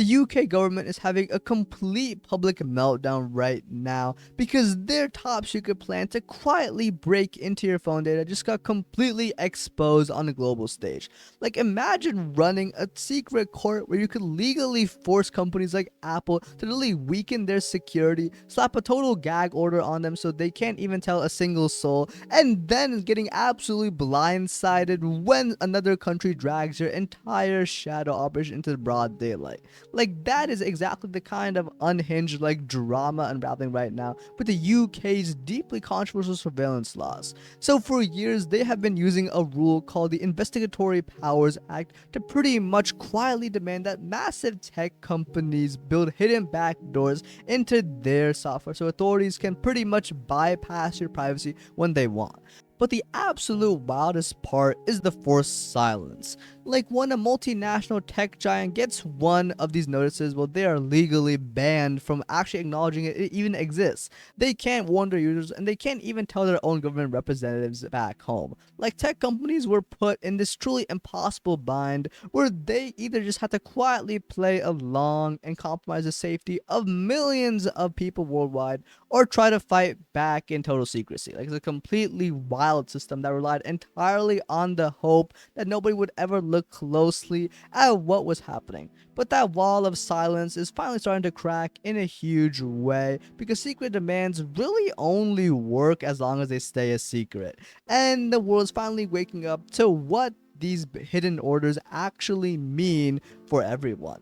The UK government is having a complete public meltdown right now because their top secret plan to quietly break into your phone data just got completely exposed on a global stage. Like, imagine running a secret court where you could legally force companies like Apple to literally weaken their security, slap a total gag order on them so they can't even tell a single soul, and then getting absolutely blindsided when another country drags your entire shadow operation into the broad daylight. Like, that is exactly the kind of unhinged like drama unraveling right now with the UK's deeply controversial surveillance laws. So for years they have been using a rule called the Investigatory Powers Act to pretty much quietly demand that massive tech companies build hidden backdoors into their software so authorities can pretty much bypass your privacy when they want. But the absolute wildest part is the forced silence. Like, when a multinational tech giant gets one of these notices, well, they are legally banned from actually acknowledging it even exists. They can't warn their users, and they can't even tell their own government representatives back home. Like, tech companies were put in this truly impossible bind where they either just have to quietly play along and compromise the safety of millions of people worldwide, or try to fight back in total secrecy. Like, it's a completely wild system that relied entirely on the hope that nobody would ever look closely at what was happening. But that wall of silence is finally starting to crack in a huge way because secret demands really only work as long as they stay a secret. And the world is finally waking up to what these hidden orders actually mean for everyone.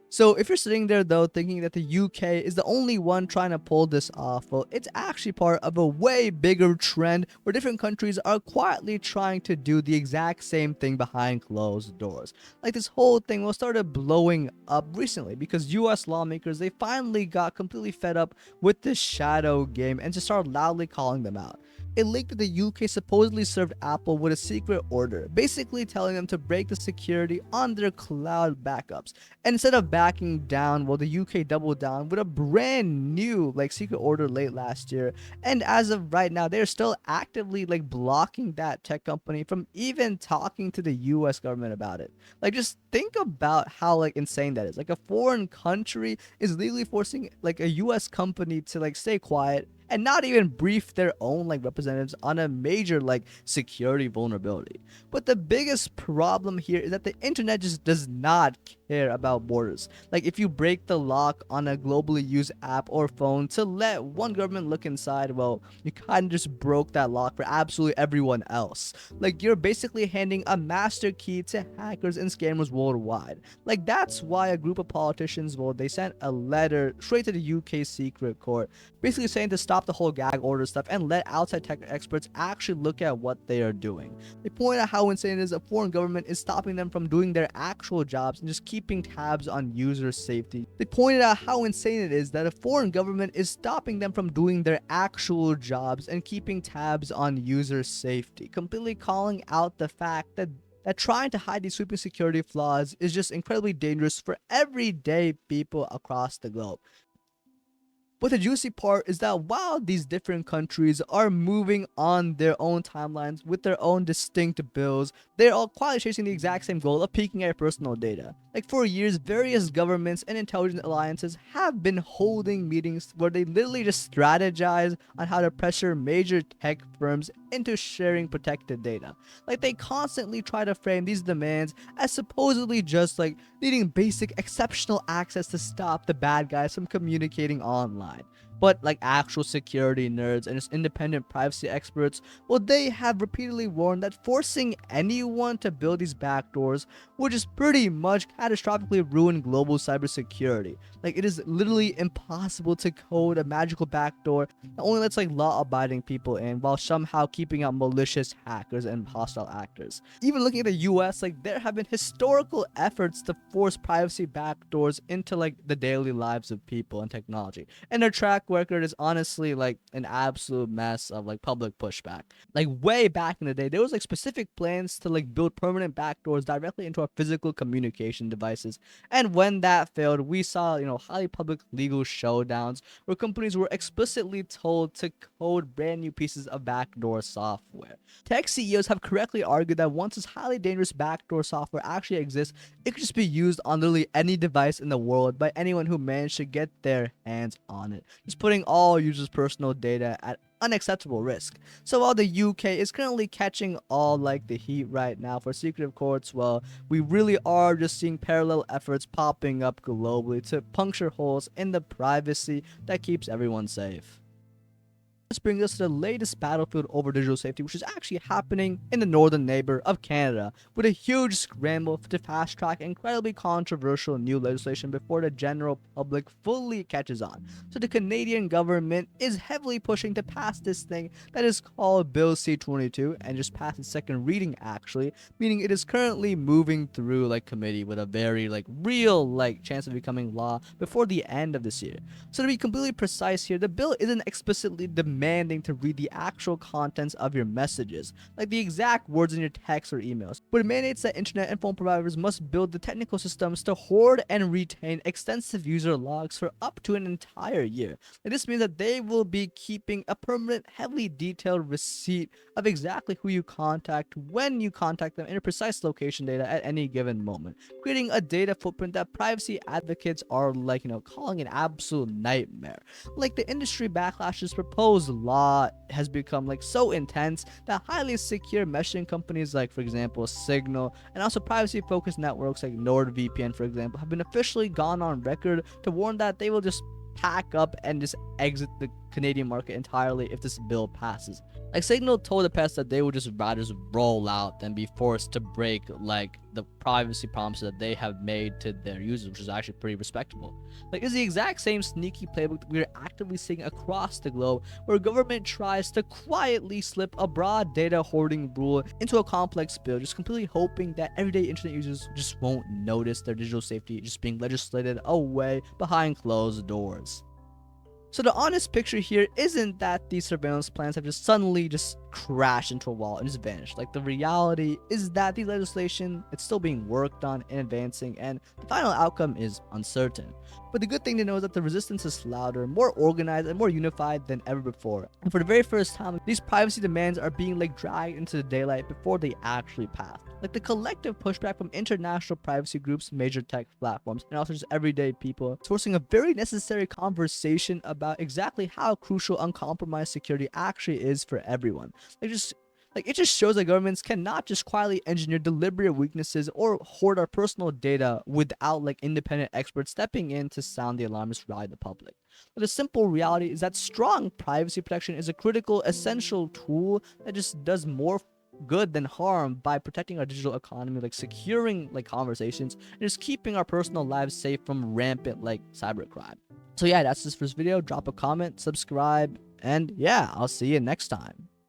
So if you're sitting there though thinking that the UK is the only one trying to pull this off, well, it's actually part of a way bigger trend where different countries are quietly trying to do the exact same thing behind closed doors. Like, this whole thing started blowing up recently because US lawmakers, they finally got completely fed up with this shadow game and just started loudly calling them out. It leaked that the UK supposedly served Apple with a secret order, basically telling them to break the security on their cloud backups. And instead of backing down, well, the UK doubled down with a brand new secret order late last year. And as of right now, they're still actively blocking that tech company from even talking to the US government about it. Like, just think about how insane that is. Like, a foreign country is legally forcing a US company to stay quiet and not even brief their own representatives on a major security vulnerability. But the biggest problem here is that the internet just does not care about borders. Like, if you break the lock on a globally used app or phone to let one government look inside, well, you kind of just broke that lock for absolutely everyone else. Like, you're basically handing a master key to hackers and scammers worldwide. Like, that's why a group of politicians, well, they sent a letter straight to the UK secret court basically saying to stop the whole gag order stuff and let outside tech experts actually look at what they are doing. They point out how insane it is a foreign government is stopping them from doing their actual jobs and just keeping tabs on user safety. They pointed out how insane it is that a foreign government is stopping them from doing their actual jobs and keeping tabs on user safety, completely calling out the fact that trying to hide these sweeping security flaws is just incredibly dangerous for everyday people across the globe. But the juicy part is that while these different countries are moving on their own timelines with their own distinct bills, they're all quietly chasing the exact same goal of peeking at your personal data. Like, for years, various governments and intelligence alliances have been holding meetings where they literally just strategize on how to pressure major tech firms into sharing protected data. Like, they constantly try to frame these demands as supposedly just needing basic exceptional access to stop the bad guys from communicating online. But actual security nerds and just independent privacy experts, well, they have repeatedly warned that forcing anyone to build these backdoors would just pretty much catastrophically ruin global cybersecurity. Like, it is literally impossible to code a magical backdoor that only lets law-abiding people in while somehow keeping out malicious hackers and hostile actors. Even looking at the US, there have been historical efforts to force privacy backdoors into the daily lives of people and technology. And their track record is honestly like an absolute mess of like public pushback. Like way back in the day, there was like specific plans to like build permanent backdoors directly into our physical communication devices. And when that failed, we saw, highly public legal showdowns where companies were explicitly told to code brand new pieces of backdoor software. Tech CEOs have correctly argued that once this highly dangerous backdoor software actually exists, it could just be used on literally any device in the world by anyone who managed to get their hands on it, just putting all users' personal data at unacceptable risk. So while the UK is currently catching all like the heat right now for secretive courts, well, we really are just seeing parallel efforts popping up globally to puncture holes in the privacy that keeps everyone safe. This brings us to the latest battlefield over digital safety, which is actually happening in the northern neighbor of Canada, with a huge scramble to fast track incredibly controversial new legislation before the general public fully catches on. So the Canadian government is heavily pushing to pass this thing that is called Bill C-22 and just passed its second reading actually, meaning it is currently moving through like committee with a very like real like chance of becoming law before the end of this year. So to be completely precise here, the bill isn't explicitly demanding to read the actual contents of your messages, like the exact words in your texts or emails, but it mandates that internet and phone providers must build the technical systems to hoard and retain extensive user logs for up to an entire year. And this means that they will be keeping a permanent, heavily detailed receipt of exactly who you contact, when you contact them, and your precise location data at any given moment, creating a data footprint that privacy advocates are like, calling an absolute nightmare. Like the industry backlash's proposed law has become like so intense that highly secure messaging companies like, for example, Signal, and also privacy focused networks like NordVPN, for example, have been officially gone on record to warn that they will just pack up and just exit the Canadian market entirely if this bill passes. Like Signal told the press that they would just rather just roll out than be forced to break like the privacy promises that they have made to their users, which is actually pretty respectable. Like it's the exact same sneaky playbook that we're actively seeing across the globe, where government tries to quietly slip a broad data hoarding rule into a complex bill, just completely hoping that everyday internet users just won't notice their digital safety just being legislated away behind closed doors. So the honest picture here isn't that these surveillance plans have just suddenly just crashed into a wall and just vanished. Like the reality is that the legislation, it's still being worked on and advancing, and the final outcome is uncertain. But the good thing to know is that the resistance is louder, more organized, and more unified than ever before. And for the very first time, these privacy demands are being like dragged into the daylight before they actually pass. Like the collective pushback from international privacy groups, major tech platforms, and also just everyday people, is forcing a very necessary conversation about exactly how crucial uncompromised security actually is for everyone. It just shows that governments cannot just quietly engineer deliberate weaknesses or hoard our personal data without like independent experts stepping in to sound the alarm and rally the public. But the simple reality is that strong privacy protection is a critical, essential tool that just does more good than harm by protecting our digital economy, like securing like conversations and just keeping our personal lives safe from rampant like cybercrime. So yeah, that's this first video. Drop a comment, subscribe, and yeah, I'll see you next time.